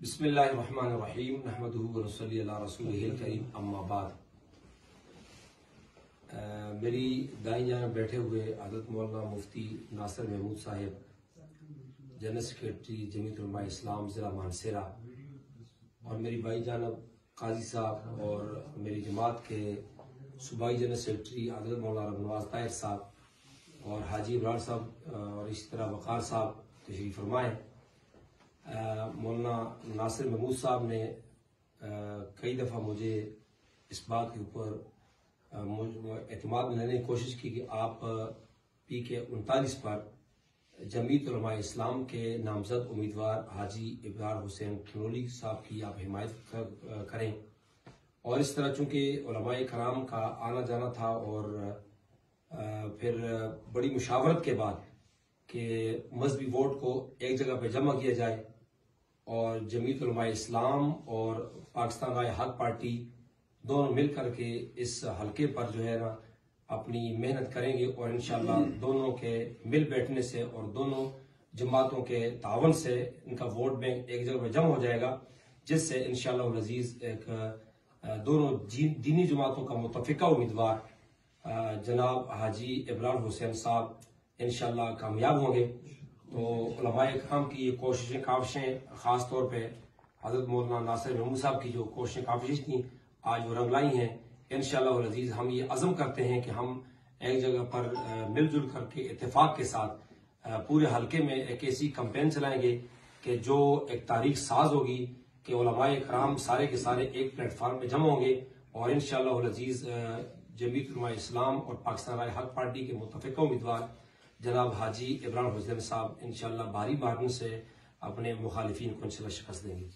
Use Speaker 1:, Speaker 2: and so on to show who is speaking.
Speaker 1: بسم اللہ الرحمن الرحیم نحمدہ ونصلی علی رسولہ الکریم اما بعد۔ میری دائیں جانب بیٹھے ہوئے حضرت مولانا مفتی ناصر محمود صاحب، جنرل سیکریٹری جمعیت علماء اسلام ضلع مانسہرہ، اور میری بائیں جانب قاضی صاحب اور میری جماعت کے صوبائی جنرل سیکریٹری حضرت مولانا رب نواز طاہر صاحب اور حاجی ابرار صاحب اور اسی طرح وقار صاحب تشریف فرمائیں۔ مولانا ناصر محمود صاحب نے کئی دفعہ مجھے اس بات کے اوپر اعتماد میں لینے کی کوشش کی کہ آپ PK39 پر جمعیت علماء اسلام کے نامزد امیدوار حاجی ابرار حسین کنولی صاحب کی آپ حمایت کریں، اور اس طرح چونکہ علماء کرام کا آنا جانا تھا اور پھر بڑی مشاورت کے بعد کہ مذہبی ووٹ کو ایک جگہ پہ جمع کیا جائے اور جمعیت علماء اسلام اور پاکستان رائے حق پارٹی دونوں مل کر کے اس حلقے پر جو ہے نا اپنی محنت کریں گے، اور انشاءاللہ دونوں کے مل بیٹھنے سے اور دونوں جماعتوں کے تعاون سے ان کا ووٹ بینک ایک جگہ پہ جمع ہو جائے گا، جس سے انشاءاللہ العزیز ایک دونوں دینی جماعتوں کا متفقہ امیدوار جناب حاجی ابرار حسین صاحب انشاءاللہ کامیاب ہوں گے۔ تو علماء کرام کی یہ کاوشیں خاص طور پہ حضرت مولانا ناصر محمود صاحب کی جو کاوشیں تھیں آج وہ رنگ لائی ہیں۔ انشاءاللہ العزیز ہم یہ عزم کرتے ہیں کہ ہم ایک جگہ پر مل جل کر کے اتفاق کے ساتھ پورے حلقے میں ایک ایسی کمپین چلائیں گے کہ جو ایک تاریخ ساز ہوگی کہ علماء کرام سارے کے سارے ایک پلیٹ فارم پہ جمع ہوں گے، اور انشاءاللہ العزیز جمعیت علماء اسلام اور پاکستان رائے حق پارٹی کے متفقہ امیدوار جناب حاجی ابرار حسین صاحب انشاءاللہ بھاری مارجن سے اپنے مخالفین کو انشاءاللہ شکست دیں گے۔